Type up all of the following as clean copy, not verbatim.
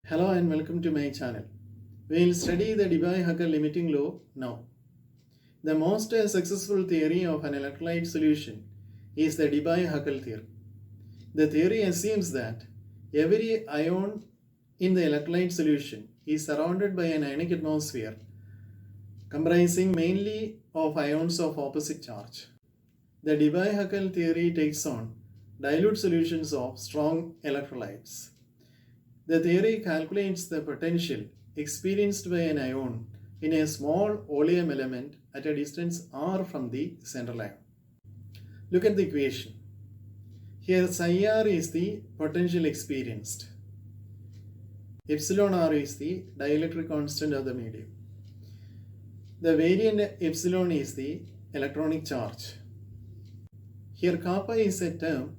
Hello and welcome to my channel. We will study the Debye-Huckel Limiting Law now. The most successful theory of an electrolyte solution is the Debye-Huckel theory. The theory assumes that every ion in the electrolyte solution is surrounded by an ionic atmosphere comprising mainly of ions of opposite charge. The Debye-Huckel theory takes on dilute solutions of strong electrolytes. The theory calculates the potential experienced by an ion in a small oleum element at a distance r from the central ion. Look at the equation. Here psi r is the potential experienced. Epsilon r is the dielectric constant of the medium. The variant epsilon is the electronic charge. Here kappa is a term,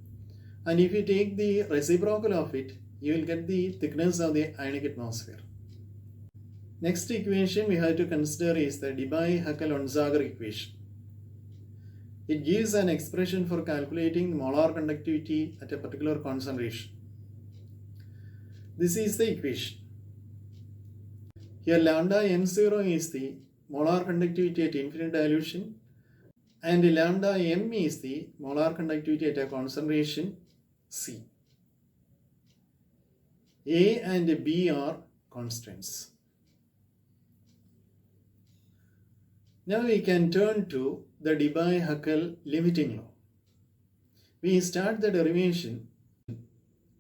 and if you take the reciprocal of it, you will get the thickness of the ionic atmosphere. Next equation we have to consider is the Debye-Huckel equation. It gives an expression for calculating the molar conductivity at a particular concentration. This is the equation. Here lambda m0 is the molar conductivity at infinite dilution, and lambda m is the molar conductivity at a concentration C. A and B are constants. Now we can turn to the Debye-Huckel limiting law. We start the derivation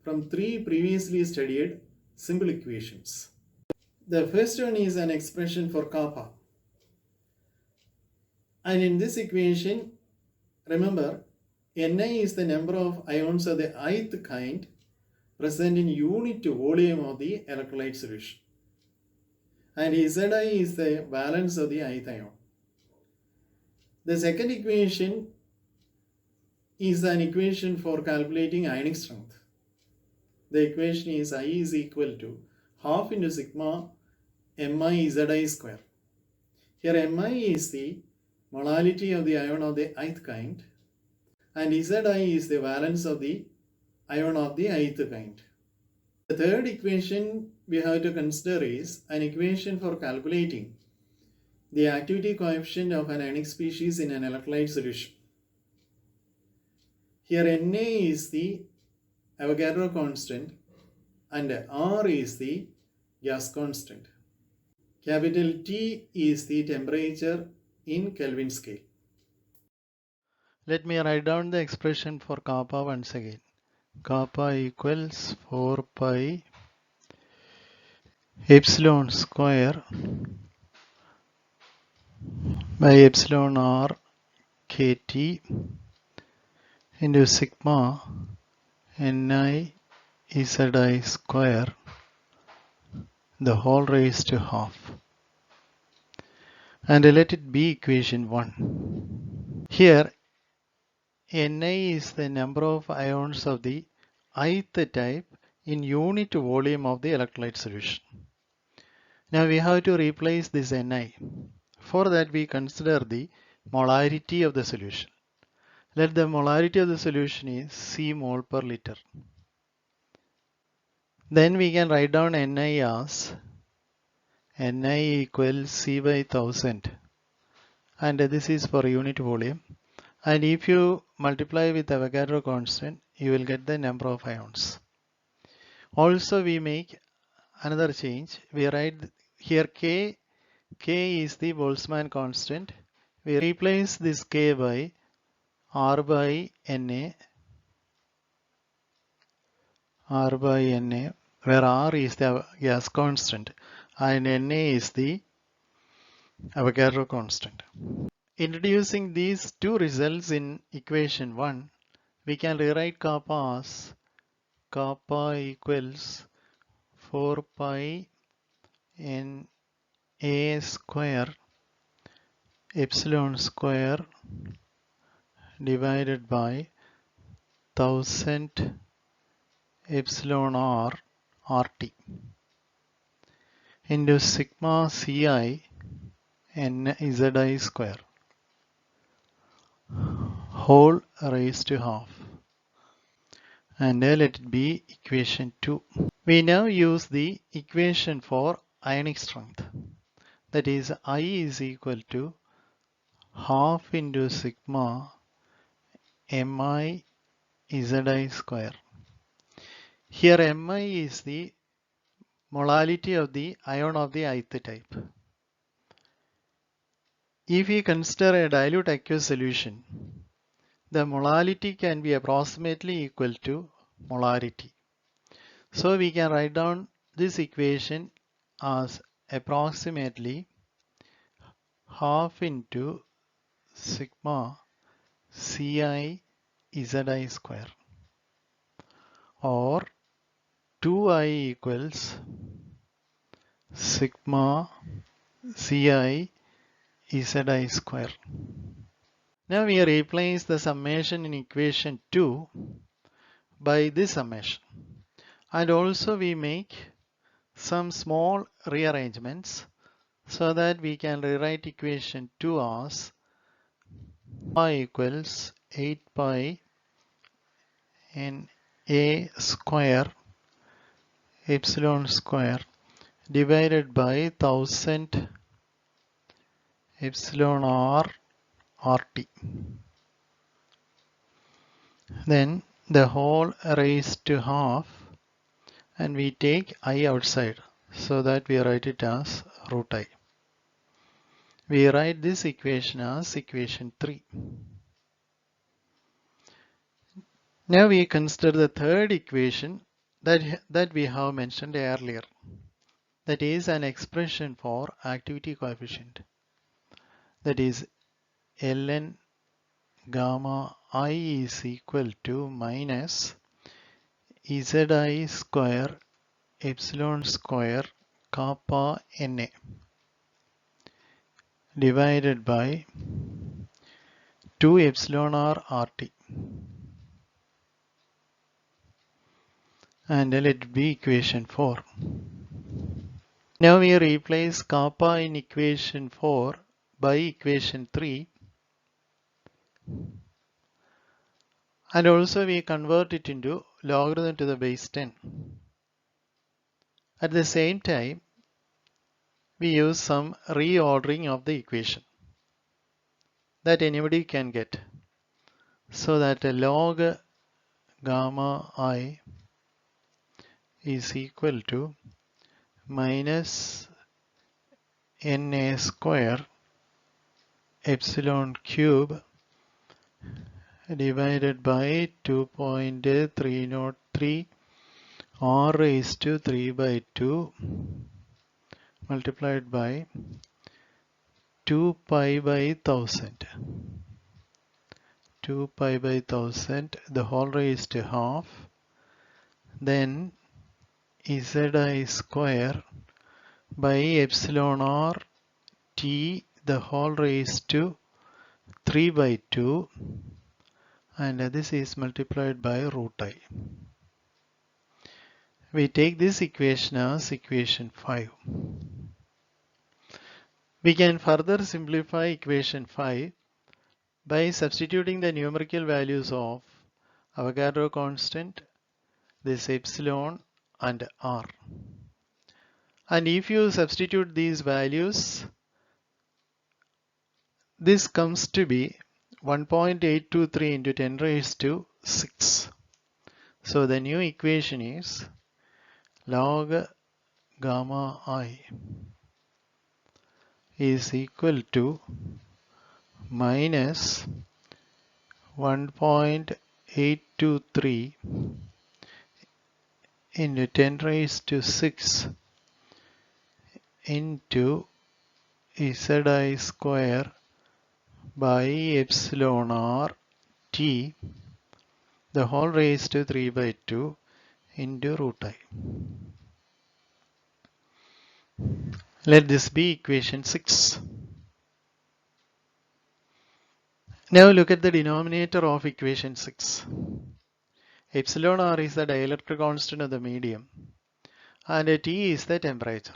from three previously studied simple equations. The first one is an expression for kappa. And in this equation, remember, Ni is the number of ions of the ith kind present in unit volume of the electrolyte solution. And Zi is the valence of the ith ion. The second equation is an equation for calculating ionic strength. The equation is I is equal to half into sigma mi Zi square. Here mi is the molality of the ion of the ith kind, and Zi is the valence of the ion of the ith kind. The third equation we have to consider is an equation for calculating the activity coefficient of an ionic species in an electrolyte solution. Here Na is the Avogadro constant and R is the gas constant. Capital T is the temperature in Kelvin scale. Let me write down the expression for kappa once again. Kappa equals 4 pi epsilon square by epsilon r kt into sigma ni zi square the whole raised to half. And let it be equation 1. Here Ni is the number of ions of the ith type in unit volume of the electrolyte solution. Now we have to replace this Ni. For that we consider the molarity of the solution. Let the molarity of the solution is C mole per liter. Then we can write down Ni as Ni equals C by 1000, and this is for unit volume. And if you multiply with Avogadro constant, you will get the number of ions. Also we make another change. We write here K is the Boltzmann constant. We replace this K by R by Na, where R is the gas constant and Na is the Avogadro constant. Introducing these two results in equation 1, we can rewrite kappa as kappa equals 4 pi Na square epsilon square divided by 1000 epsilon r RT into sigma Ci n Zi square whole raised to half, and let it be equation 2. We now use the equation for ionic strength. That is, I is equal to half into sigma mi Zi square. Here Mi is the molality of the ion of the ith type. If we consider a dilute aqueous solution, the molality can be approximately equal to molarity. So we can write down this equation as approximately half into sigma Ci Zi square, or 2I equals sigma Ci Zi square. Now we replace the summation in equation 2 by this summation, and also we make some small rearrangements so that we can rewrite equation 2 as y equals 8 pi n a square epsilon square divided by 1000 epsilon r RT. Then the whole raised to half, and we take I outside so that we write it as root I. We write this equation as equation 3. Now we consider the third equation that we have mentioned earlier. That is an expression for activity coefficient. That is ln gamma I is equal to minus Zi square epsilon square kappa Na divided by 2 epsilon r RT. And let it be equation 4. Now we replace kappa in equation 4 by equation 3, and also we convert it into logarithm to the base 10. At the same time, we use some reordering of the equation that anybody can get, so that log gamma I is equal to minus Na square epsilon cube divided by 2.303 r raised to 3 by 2 multiplied by 2 pi by 1000. 2 pi by 1000, the whole raised to half, then Zi square by epsilon r t, the whole raised to 3 by 2, and this is multiplied by root I. We take this equation as equation 5. We can further simplify equation 5 by substituting the numerical values of Avogadro constant, this epsilon and r. And if you substitute these values, this comes to be 1.823 into 10 raised to 6. So the new equation is log gamma I is equal to minus 1.823 into 10 raised to 6 into Zi square by epsilon r t, the whole raised to 3 by 2 into root I. Let this be equation 6. Now look at the denominator of equation 6. Epsilon r is the dielectric constant of the medium, and T is the temperature.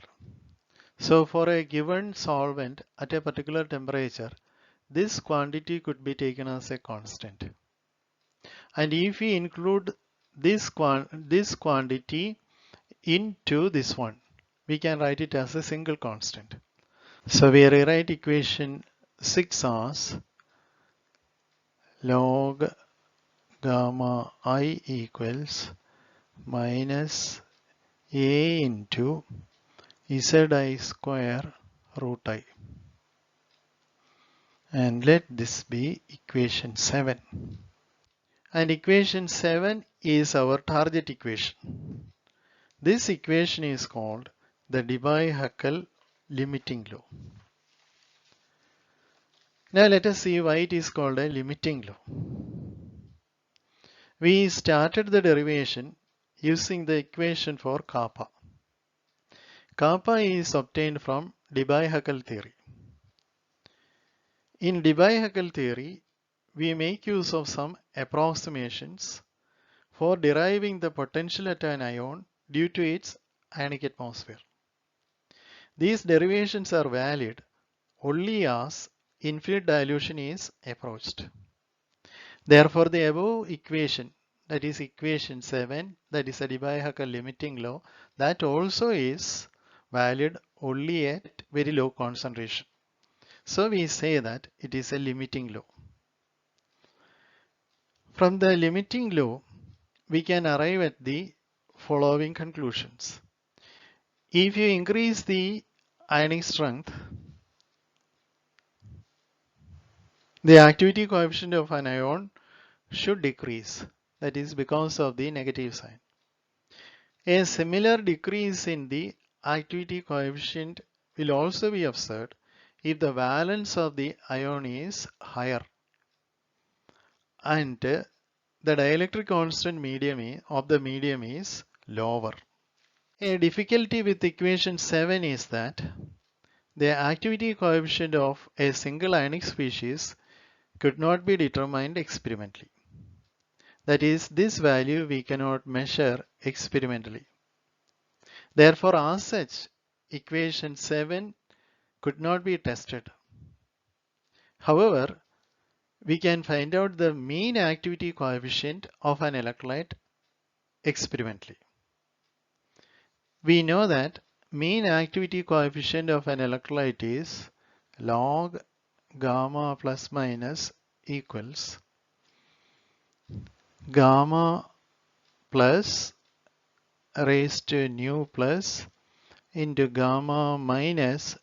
So for a given solvent at a particular temperature, this quantity could be taken as a constant. And if we include this quantity into this one. We can write it as a single constant. So we rewrite equation 6 as log gamma I equals minus a into zi square root I. And let this be equation 7. And equation 7 is our target equation. This equation is called the Debye-Huckel limiting law. Now let us see why it is called a limiting law. We started the derivation using the equation for kappa. Kappa is obtained from Debye-Huckel theory. In Debye-Huckel theory, we make use of some approximations for deriving the potential at an ion due to its ionic atmosphere. These derivations are valid only as infinite dilution is approached. Therefore, the above equation, that is equation 7, that is a Debye-Huckel limiting law, that also is valid only at very low concentration. So we say that it is a limiting law. From the limiting law, we can arrive at the following conclusions. If you increase the ionic strength, the activity coefficient of an ion should decrease. That is because of the negative sign. A similar decrease in the activity coefficient will also be observed if the valence of the ion is higher and the dielectric constant of the medium is lower. A difficulty with equation 7 is that the activity coefficient of a single ionic species could not be determined experimentally. That is, this value we cannot measure experimentally. Therefore, as such, equation 7 could not be tested. However, we can find out the mean activity coefficient of an electrolyte experimentally. We know that mean activity coefficient of an electrolyte is log gamma plus minus equals gamma plus raised to nu plus into gamma minus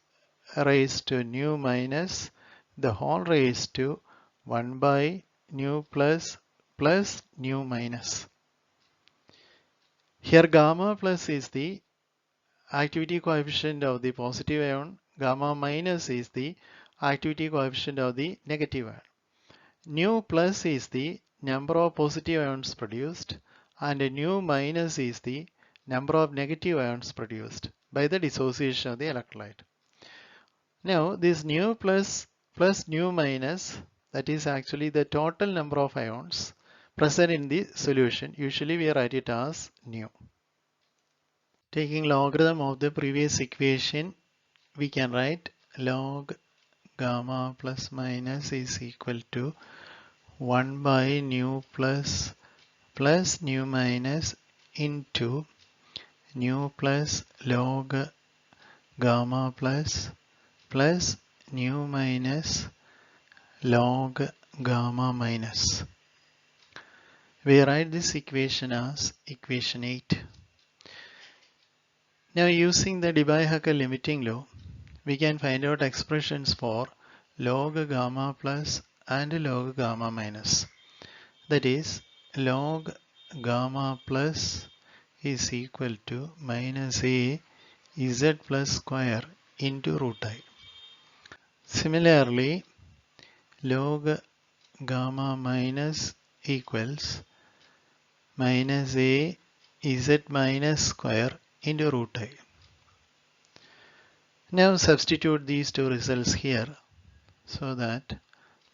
raised to nu minus the whole raised to 1 by nu plus plus nu minus. Here gamma plus is the activity coefficient of the positive ion, gamma minus is the activity coefficient of the negative ion. Nu plus is the number of positive ions produced and nu minus is the number of negative ions produced by the dissociation of the electrolyte. Now this nu plus nu minus, that is actually the total number of ions present in the solution. Usually we write it as nu. Taking logarithm of the previous equation, we can write log gamma plus minus is equal to 1 by nu plus nu minus into nu plus log gamma plus nu minus log gamma minus. We write this equation as equation 8. Now using the Debye-Huckel limiting law, we can find out expressions for log gamma plus and log gamma minus. That is, log gamma plus is equal to minus a z plus square into root I. Similarly, log gamma minus equals minus a z minus square into root I. Now substitute these two results here so that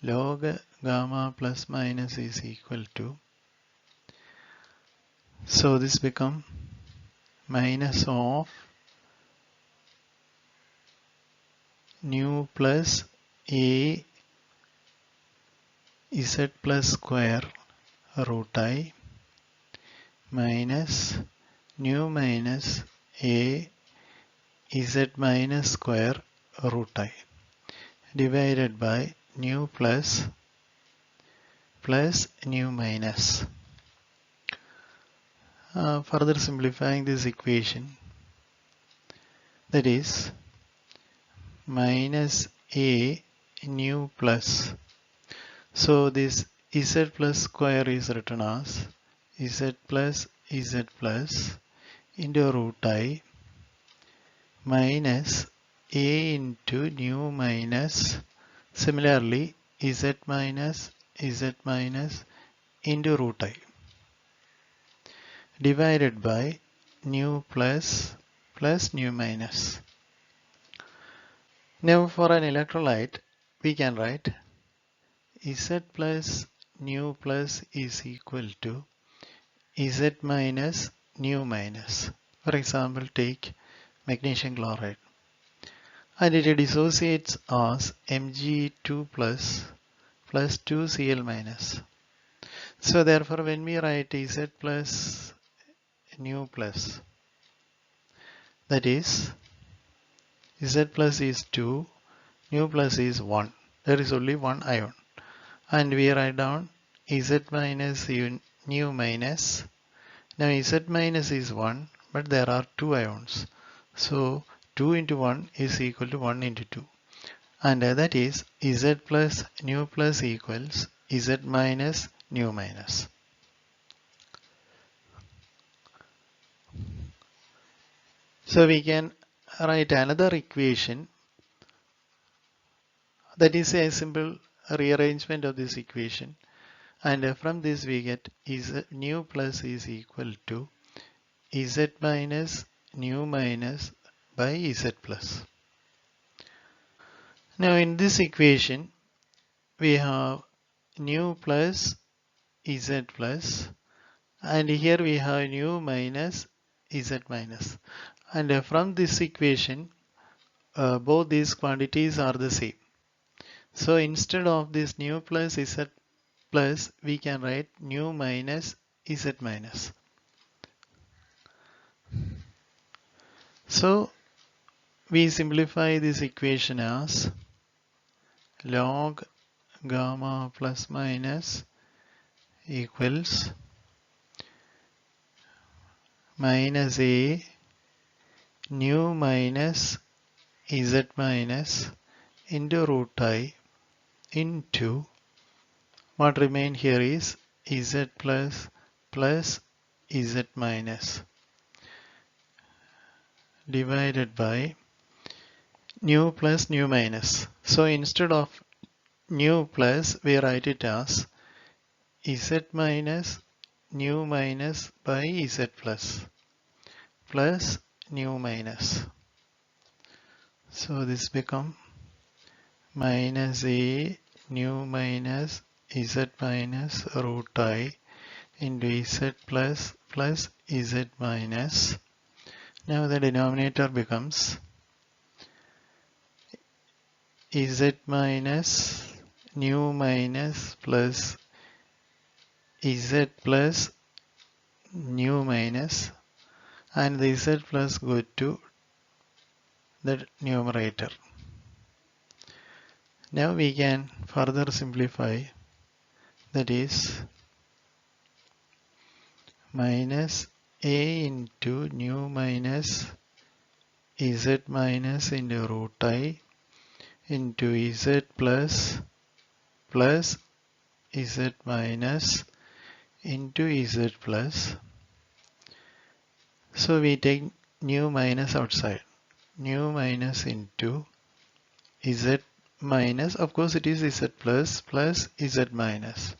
log gamma plus minus is equal to, so this become minus of nu plus a z plus square root I minus nu minus a z minus square root I divided by nu plus nu minus. Further simplifying this equation, that is minus a nu plus. So this z plus square is written as z plus into root I minus a into nu minus, similarly z minus into root I divided by nu plus nu minus. Now for an electrolyte we can write z plus nu plus is equal to z minus nu minus. For example, take magnesium chloride and it dissociates as Mg2 plus 2Cl minus. So therefore when we write Z plus nu plus, that is Z plus is 2, nu plus is 1. There is only one ion. And we write down Z minus nu minus. Now Z minus is 1, but there are 2 ions. So 2 into 1 is equal to 1 into 2. And that is Z plus nu plus equals Z minus nu minus. So we can write another equation, that is a simple rearrangement of this equation, and from this we get Z nu plus is equal to Z minus nu minus by Z plus. Now in this equation we have nu plus Z plus, and here we have nu minus Z minus, and from this equation both these quantities are the same. So instead of this nu plus Z plus, we can write nu minus Z minus. So we simplify this equation as log gamma plus minus equals minus a nu minus Z minus into root I into what remain here is Z plus Z minus divided by nu plus nu minus. So instead of nu plus we write it as Z minus nu minus by Z plus nu minus. So this become minus a nu minus Z minus root I into Z plus Z minus. Now the denominator becomes Z minus nu minus plus Z plus nu minus, and the Z plus go to the numerator. Now we can further simplify, that is minus a into nu minus Z minus into root I into Z plus Z minus into Z plus. So we take nu minus outside, nu minus into Z minus, of course it is Z plus Z minus.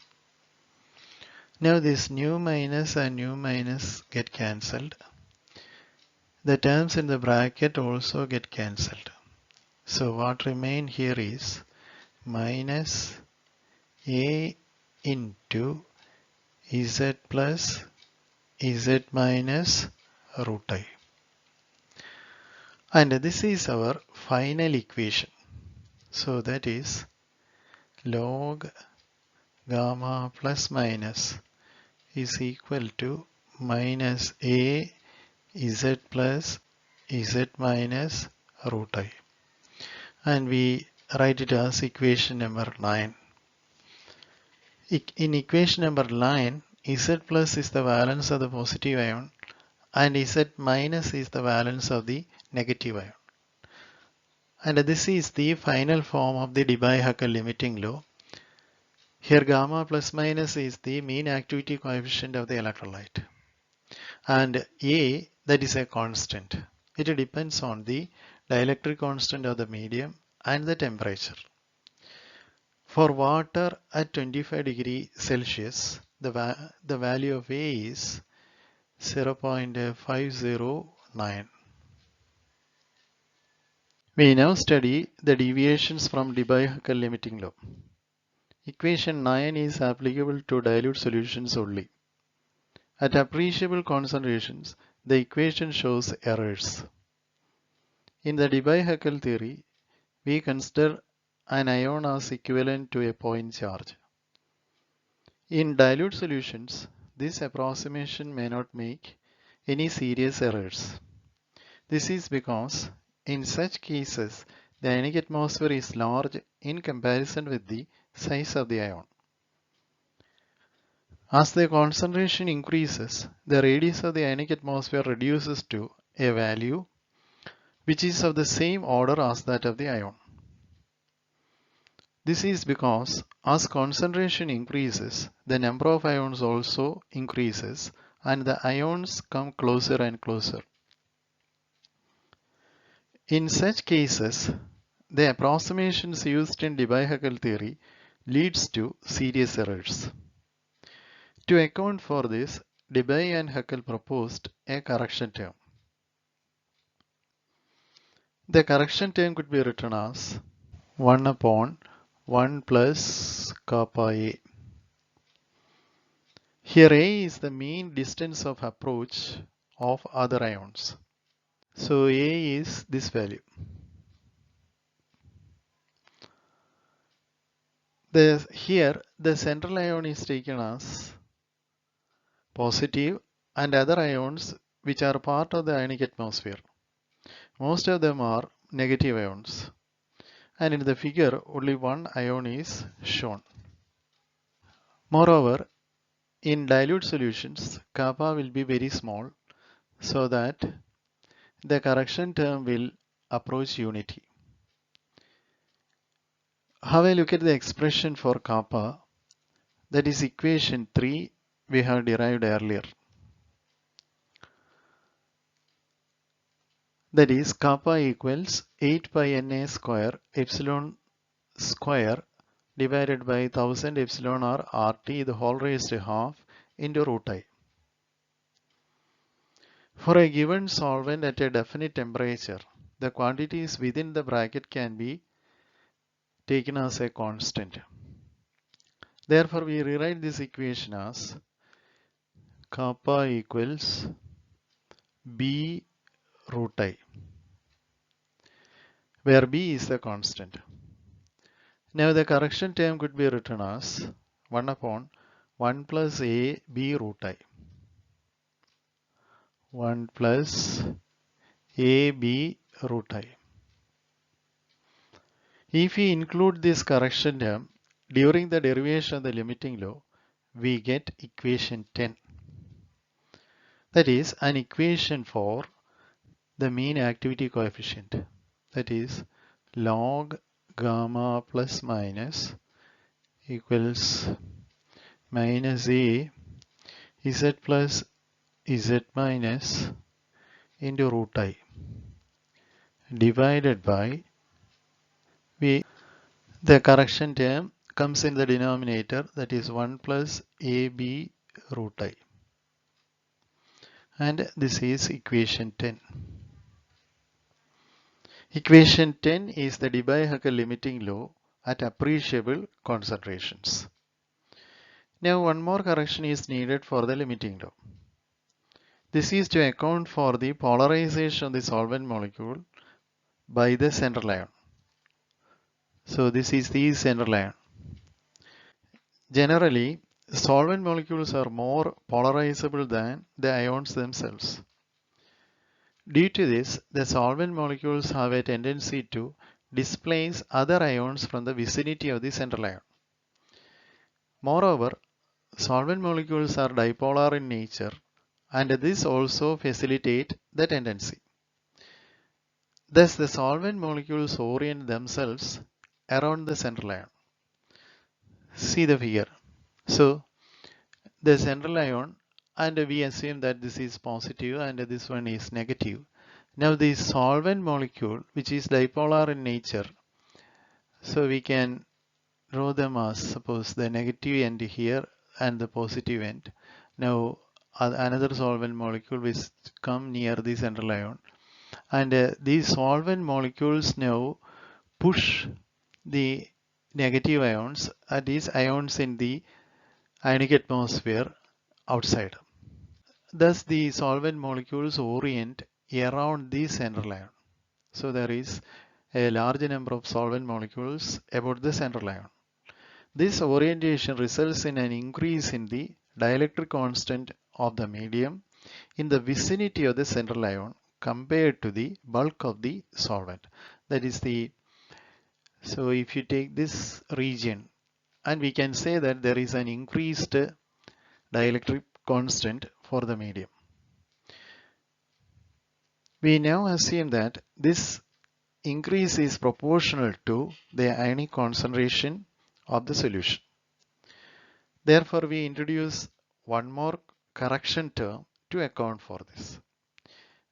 Now this nu minus and nu minus get cancelled. The terms in the bracket also get cancelled. So what remain here is minus a into Z plus Z minus root I. And this is our final equation. So that is log gamma plus minus is equal to minus a Z plus Z minus root I. And we write it as equation number 9. In equation number 9, Z plus is the valence of the positive ion and Z minus is the valence of the negative ion. And this is the final form of the Debye-Huckel limiting law. Here gamma plus minus is the mean activity coefficient of the electrolyte. And A, that is a constant. It depends on the dielectric constant of the medium and the temperature. For water at 25 degree Celsius, the value of A is 0.509. We now study the deviations from Debye-Huckel limiting law. Equation 9 is applicable to dilute solutions only. At appreciable concentrations, the equation shows errors. In the Debye-Huckel theory, we consider an ion as equivalent to a point charge. In dilute solutions, this approximation may not make any serious errors. This is because in such cases, the ionic atmosphere is large in comparison with the size of the ion. As the concentration increases, the radius of the ionic atmosphere reduces to a value which is of the same order as that of the ion. This is because as concentration increases, the number of ions also increases and the ions come closer and closer. In such cases, the approximations used in Debye-Huckel theory leads to serious errors. To account for this, Debye and Huckel proposed a correction term. The correction term could be written as 1 upon 1 plus kappa A. Here A is the mean distance of approach of other ions. So A is this value. Here the central ion is taken as positive and other ions which are part of the ionic atmosphere. Most of them are negative ions. And in the figure only one ion is shown. Moreover, in dilute solutions, kappa will be very small so that the correction term will approach unity. Have a look at the expression for kappa, that is equation 3 we have derived earlier. That is kappa equals 8 pi Na square epsilon square divided by 1000 epsilon r RT the whole raised to half into root I. For a given solvent at a definite temperature, the quantities within the bracket can be taken as a constant. Therefore, we rewrite this equation as kappa equals B root I, where B is the constant. Now the correction term could be written as 1 upon 1 plus A B root I. 1 plus A B root I. If we include this correction term during the derivation of the limiting law, we get equation 10. That is an equation for the mean activity coefficient. That is log gamma plus minus equals minus A Z plus Z minus into root I divided by the correction term comes in the denominator, that is 1 plus AB root I. And this is equation 10. Equation 10 is the Debye-Huckel limiting law at appreciable concentrations. Now one more correction is needed for the limiting law. This is to account for the polarization of the solvent molecule by the central ion. So this is the central ion. Generally, solvent molecules are more polarizable than the ions themselves. Due to this, the solvent molecules have a tendency to displace other ions from the vicinity of the central ion. Moreover, solvent molecules are dipolar in nature, and this also facilitates the tendency. Thus, the solvent molecules orient themselves around the central ion. See the figure. So, the central ion, and we assume that this is positive and this one is negative. Now, the solvent molecule, which is dipolar in nature, so we can draw them as, suppose, the negative end here and the positive end. Now, another solvent molecule will come near the central ion, and these solvent molecules now push the negative ions, these ions in the ionic atmosphere, outside. Thus, the solvent molecules orient around the central ion. So there is a large number of solvent molecules about the central ion. This orientation results in an increase in the dielectric constant of the medium in the vicinity of the central ion compared to the bulk of the solvent. That is the, so if you take this region, and we can say that there is an increased dielectric constant for the medium. We now assume that this increase is proportional to the ionic concentration of the solution. Therefore, we introduce one more correction term to account for this.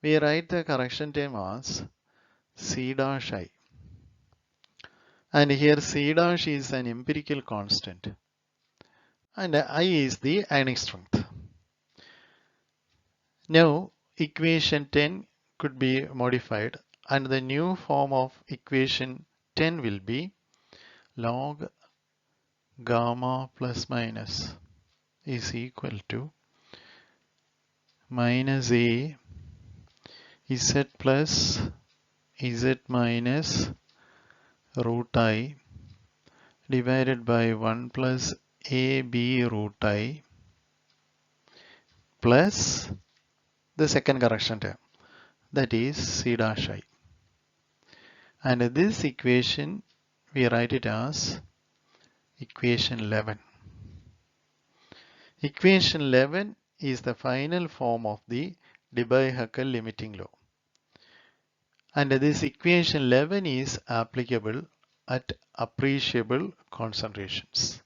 We write the correction term as C dash I. And here C dash is an empirical constant and I is the ionic strength. Now, equation 10 could be modified, and the new form of equation 10 will be log gamma plus minus is equal to minus A Z plus Z minus root I divided by 1 plus AB root I plus the second correction term, that is C dash I. And this equation we write it as equation 11. Equation 11 is the final form of the Debye-Huckel limiting law. And this equation 11 is applicable at appreciable concentrations.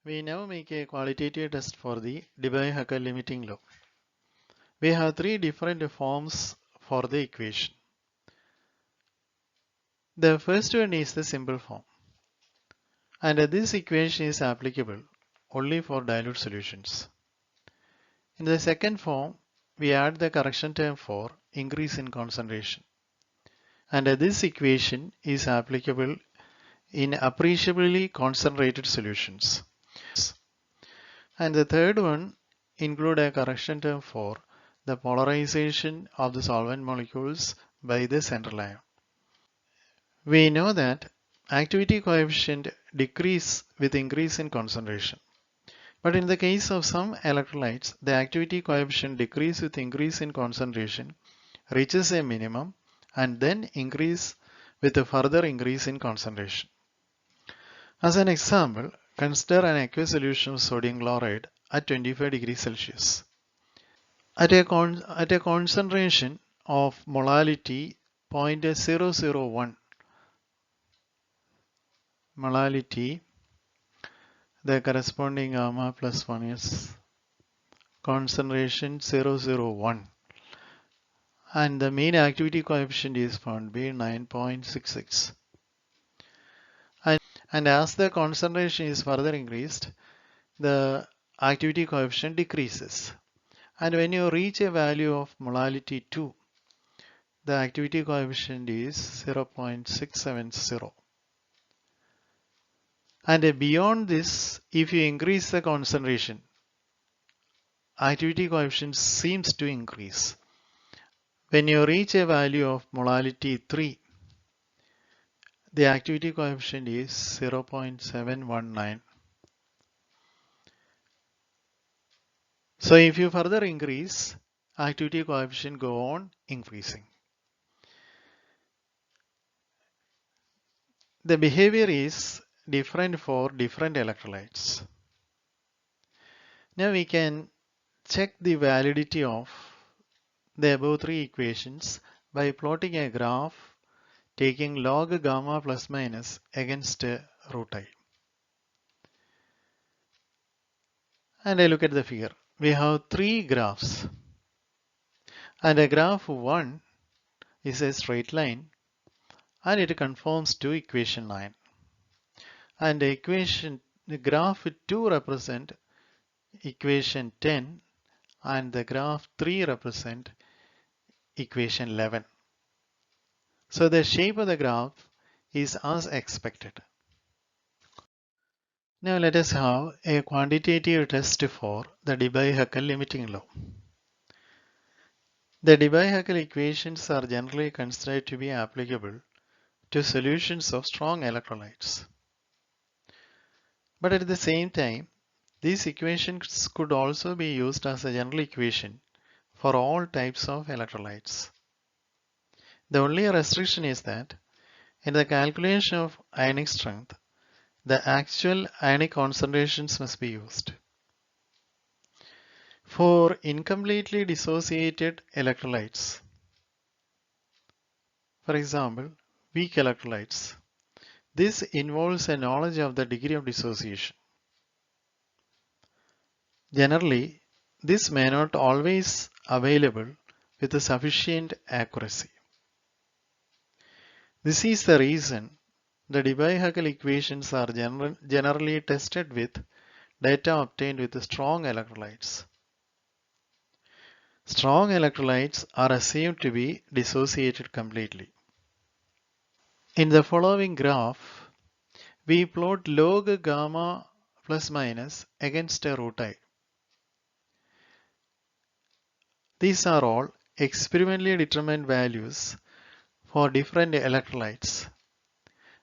We now make a qualitative test for the Debye-Huckel limiting law. We have three different forms for the equation. The first one is the simple form, and this equation is applicable only for dilute solutions. In the second form, we add the correction term for increase in concentration, and this equation is applicable in appreciably concentrated solutions. And the third one include a correction term for the polarization of the solvent molecules by the central ion. We know that activity coefficient decrease with increase in concentration. But in the case of some electrolytes, the activity coefficient decrease with increase in concentration reaches a minimum and then increase with a further increase in concentration. As an example, consider an aqueous solution of sodium chloride at 25 degrees Celsius. At a concentration of molality 0.001 molality, the corresponding gamma plus 1 is concentration 001, and the mean activity coefficient is found to be 9.66. And as the concentration is further increased, the activity coefficient decreases. And when you reach a value of molality 2, the activity coefficient is 0.670. And beyond this, if you increase the concentration, activity coefficient seems to increase. When you reach a value of molality 3, the activity coefficient is 0.719. So if you further increase, activity coefficient go on increasing. The behavior is different for different electrolytes. Now we can check the validity of the above three equations by plotting a graph taking log gamma plus minus against root I. And I look at the figure. We have three graphs. And a graph 1 is a straight line and it conforms to equation 9. And the graph 2 represent equation 10 and the graph 3 represent equation 11. So the shape of the graph is as expected. Now let us have a quantitative test for the Debye-Huckel limiting law. The Debye-Huckel equations are generally considered to be applicable to solutions of strong electrolytes. But at the same time, these equations could also be used as a general equation for all types of electrolytes. The only restriction is that in the calculation of ionic strength, the actual ionic concentrations must be used. For incompletely dissociated electrolytes, for example, weak electrolytes, this involves a knowledge of the degree of dissociation. Generally, this may not always available with sufficient accuracy. This is the reason the Debye-Huckel equations are generally tested with data obtained with strong electrolytes. Strong electrolytes are assumed to be dissociated completely. In the following graph, we plot log gamma plus minus against a root I. These are all experimentally determined values for different electrolytes.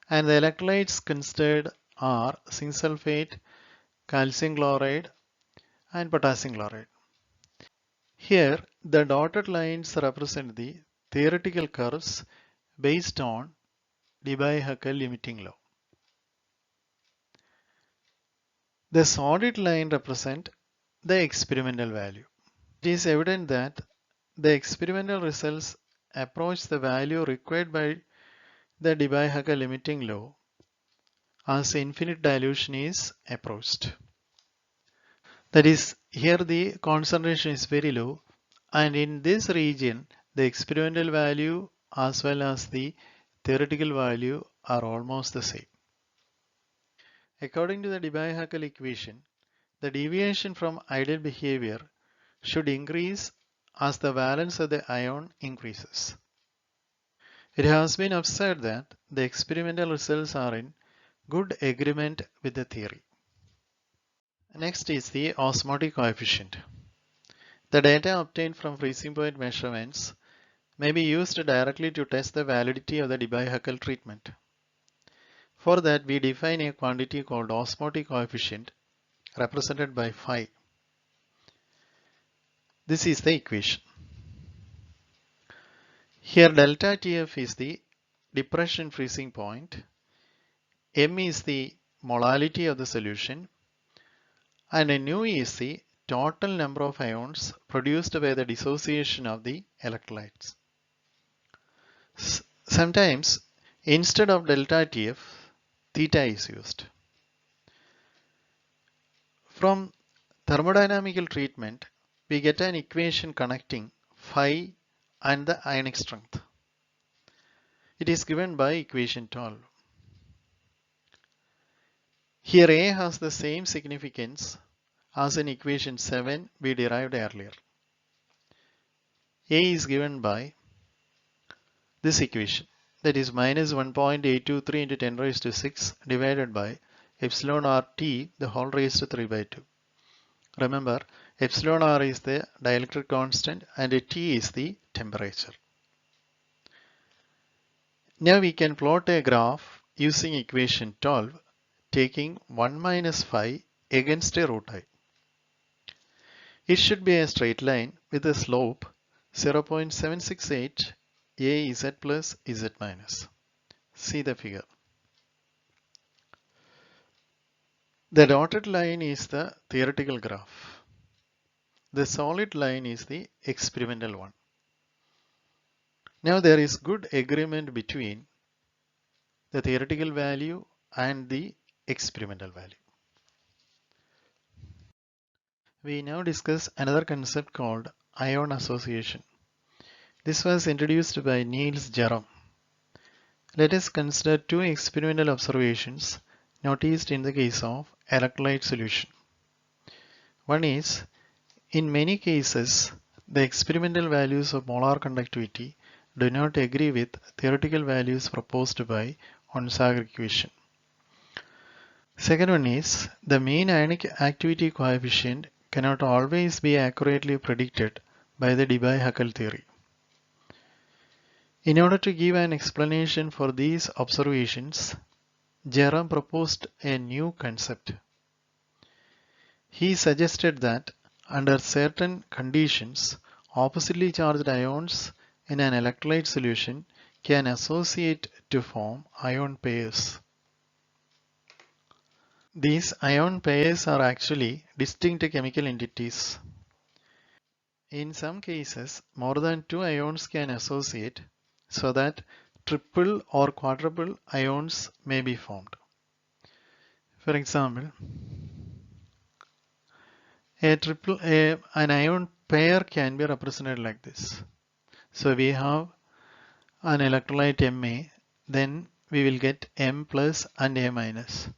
And the electrolytes considered are zinc sulfate, calcium chloride, and potassium chloride. Here, the dotted lines represent the theoretical curves based on Debye-Huckel limiting law. The solid line represents the experimental value. It is evident that the experimental results approach the value required by the Debye-Huckel limiting law as infinite dilution is approached. That is, here the concentration is very low, and in this region the experimental value as well as the theoretical value are almost the same. According to the Debye-Huckel equation, the deviation from ideal behavior should increase as the valence of the ion increases. It has been observed that the experimental results are in good agreement with the theory. Next is the osmotic coefficient. The data obtained from freezing point measurements may be used directly to test the validity of the Debye-Huckel treatment. For that, we define a quantity called osmotic coefficient represented by phi. This is the equation. Here delta TF is the depression freezing point, M is the molality of the solution, and nu is the total number of ions produced by the dissociation of the electrolytes. Sometimes instead of delta TF, theta is used. From thermodynamical treatment, we get an equation connecting phi and the ionic strength. It is given by equation 12. Here A has the same significance as in equation 7 we derived earlier. A is given by this equation, that is minus 1.823 into 10 raised to 6 divided by epsilon RT the whole raised to 3 by 2. Remember, epsilon R is the dielectric constant and T is the temperature. Now we can plot a graph using equation 12 taking 1 minus phi against a root I. It should be a straight line with a slope 0.768 Az plus Z minus. See the figure. The dotted line is the theoretical graph. The solid line is the experimental one. Now there is good agreement between the theoretical value and the experimental value. We now discuss another concept called ion association. This was introduced by Niels Jerome. Let us consider two experimental observations noticed in the case of electrolyte solution. One is, in many cases, the experimental values of molar conductivity do not agree with theoretical values proposed by Onsager equation. Second one is, the mean ionic activity coefficient cannot always be accurately predicted by the Debye-Huckel theory. In order to give an explanation for these observations, Jerome proposed a new concept. He suggested that under certain conditions, oppositely charged ions in an electrolyte solution can associate to form ion pairs. These ion pairs are actually distinct chemical entities. In some cases, more than two ions can associate so that triple or quadruple ions may be formed. For example, an ion pair can be represented like this. So we have an electrolyte Ma, then we will get M plus and A minus.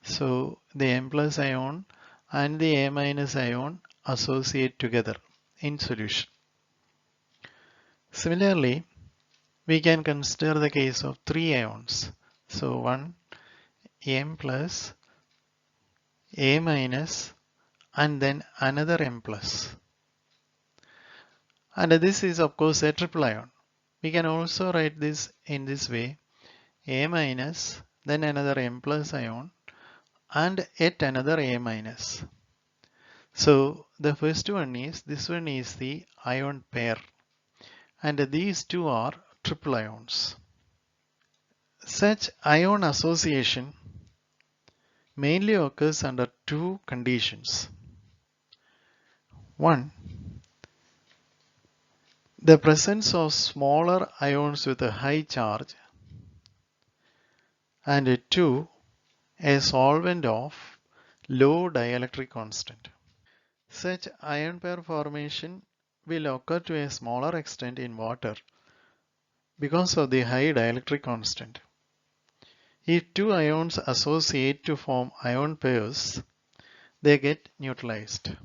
So the M plus ion and the A minus ion associate together in solution. Similarly, we can consider the case of three ions. So one M plus, A minus, and then another M plus. And this is of course a triple ion. We can also write this in this way: A minus, then another M plus ion, and yet another A minus. So the first one is, this one is the ion pair, and these two are triple ions. Such ion association mainly occurs under two conditions. One, the presence of smaller ions with a high charge, and two, a solvent of low dielectric constant. Such ion pair formation will occur to a smaller extent in water because of the high dielectric constant. If two ions associate to form ion pairs, they get neutralized.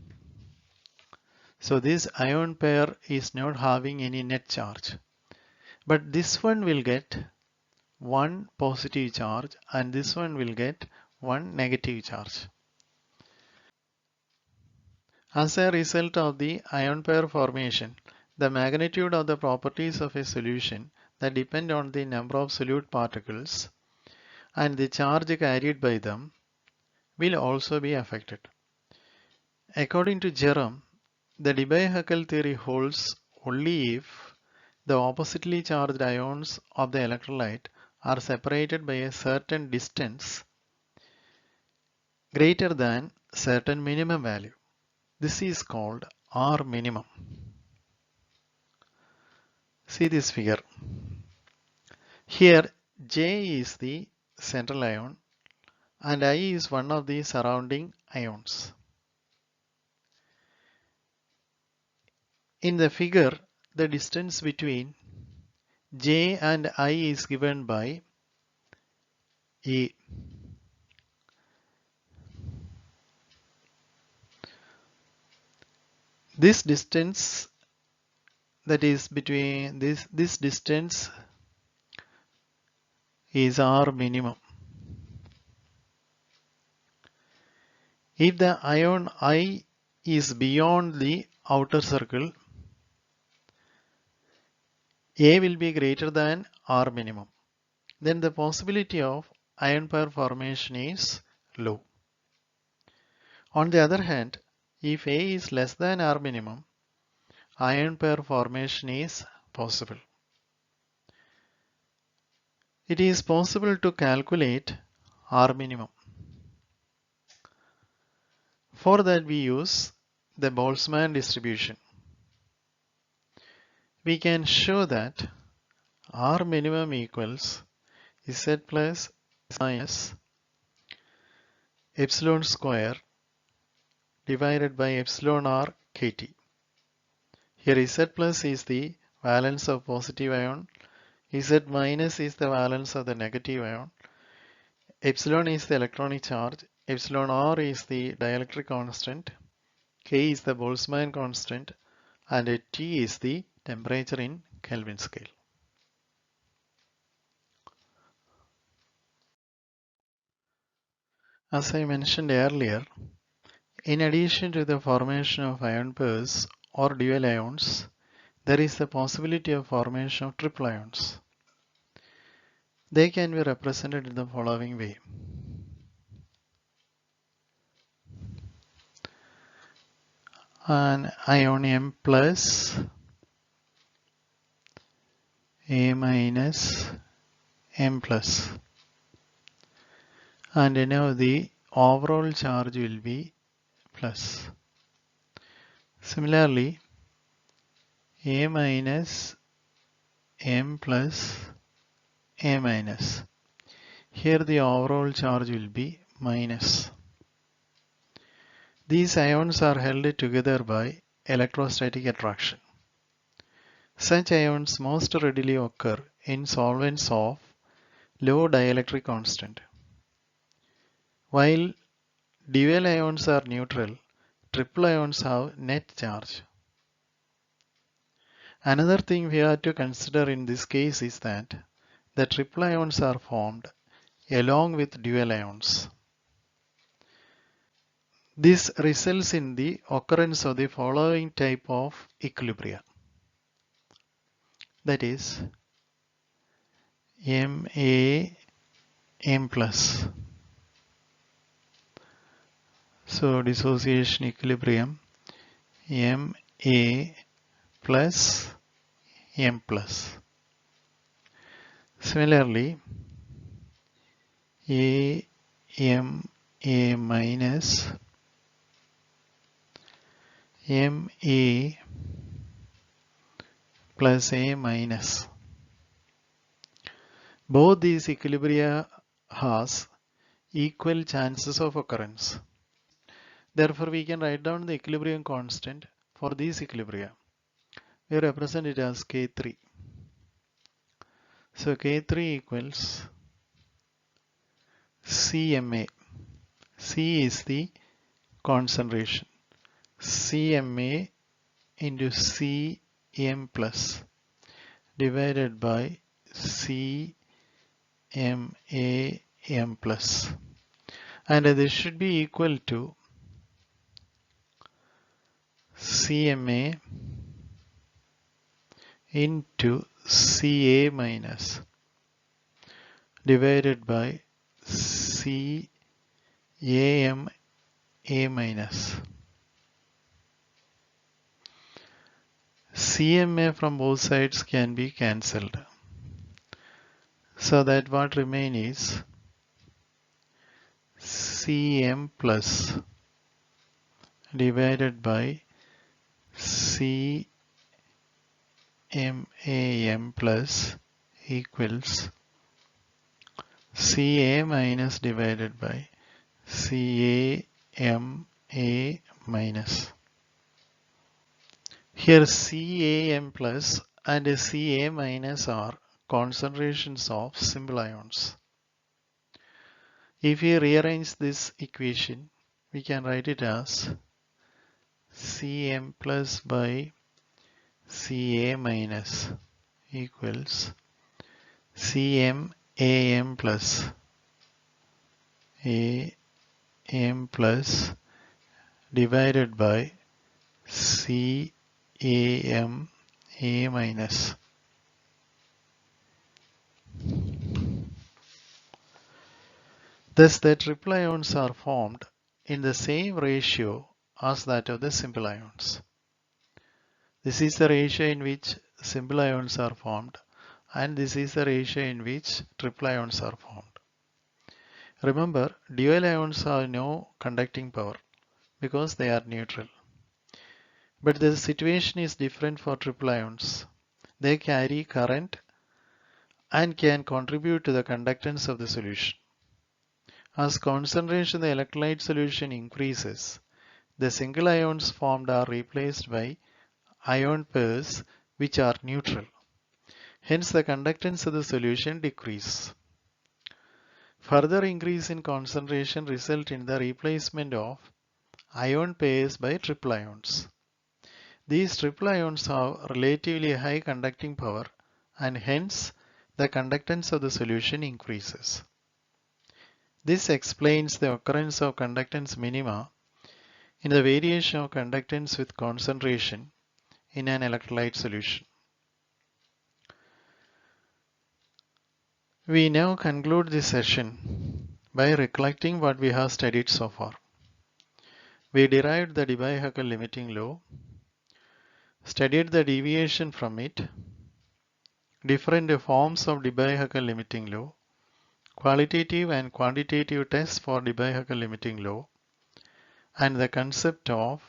So this ion pair is not having any net charge. But this one will get one positive charge and this one will get one negative charge. As a result of the ion pair formation, the magnitude of the properties of a solution that depend on the number of solute particles and the charge carried by them will also be affected. According to Jerome, the Debye-Hückel theory holds only if the oppositely charged ions of the electrolyte are separated by a certain distance greater than certain minimum value. This is called R minimum. See this figure. Here J is the central ion and I is one of the surrounding ions. In the figure, the distance between J and I is given by A. This distance, that is between this distance, is R minimum. If the ion I is beyond the outer circle, A will be greater than R minimum. Then the possibility of ion pair formation is low. On the other hand, If A is less than R minimum, ion pair formation is possible. It is possible to calculate R minimum. For that we use the Boltzmann distribution. We can show that R minimum equals Z plus minus epsilon square divided by epsilon R kT. Here Z plus is the valence of positive ion, Z minus is the valence of the negative ion, epsilon is the electronic charge, epsilon R is the dielectric constant, K is the Boltzmann constant, and T is the temperature in Kelvin scale. As I mentioned earlier, in addition to the formation of ion pairs or dual ions, there is the possibility of formation of triple ions. They can be represented in the following way. An ion M plus, A minus, M plus. And now the overall charge will be plus. Similarly, A minus, M plus, A minus. Here the overall charge will be minus. These ions are held together by electrostatic attraction. Such ions most readily occur in solvents of low dielectric constant. While dual ions are neutral, triple ions have net charge. Another thing we have to consider in this case is that the triple ions are formed along with dual ions. This results in the occurrence of the following type of equilibria. That is Ma M plus. So dissociation equilibrium Ma plus M plus. Similarly, A minus Ma plus A minus. Both these equilibria has equal chances of occurrence. Therefore, we can write down the equilibrium constant for these equilibria. We represent it as K3. So K3 equals CMA. C is the concentration. CMA into CM plus divided by CMA M plus. And this should be equal to CMA into CA minus divided by CAM A minus. CMA from both sides can be cancelled. So that what remains is CM plus divided by CMAM plus equals CA minus divided by CAMA minus. Here CAM plus and CA minus are concentrations of simple ions. If we rearrange this equation, we can write it as Cm plus by Ca minus equals Cm Am plus Am plus divided by Cam A minus. Thus the triple ions are formed in the same ratio as that of the simple ions. This is the ratio in which simple ions are formed, and this is the ratio in which triple ions are formed. Remember, dual ions have no conducting power because they are neutral. But the situation is different for triple ions. They carry current and can contribute to the conductance of the solution. As concentration in the electrolyte solution increases, the single ions formed are replaced by ion pairs which are neutral. Hence, the conductance of the solution decreases. Further increase in concentration results in the replacement of ion pairs by triple ions. These triple ions have relatively high conducting power, and hence the conductance of the solution increases. This explains the occurrence of conductance minima in the variation of conductance with concentration in an electrolyte solution. We now conclude this session by recollecting what we have studied so far. We derived the Debye-Huckel limiting law, studied the deviation from it, different forms of Debye-Huckel limiting law, qualitative and quantitative tests for Debye-Huckel limiting law, and the concept of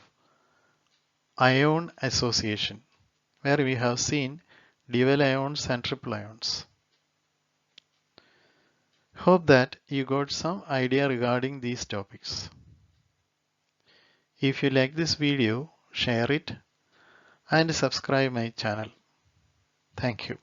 ion association, where we have seen dual ions and triple ions. Hope that you got some idea regarding these topics. If you like this video, share it and subscribe my channel. Thank you.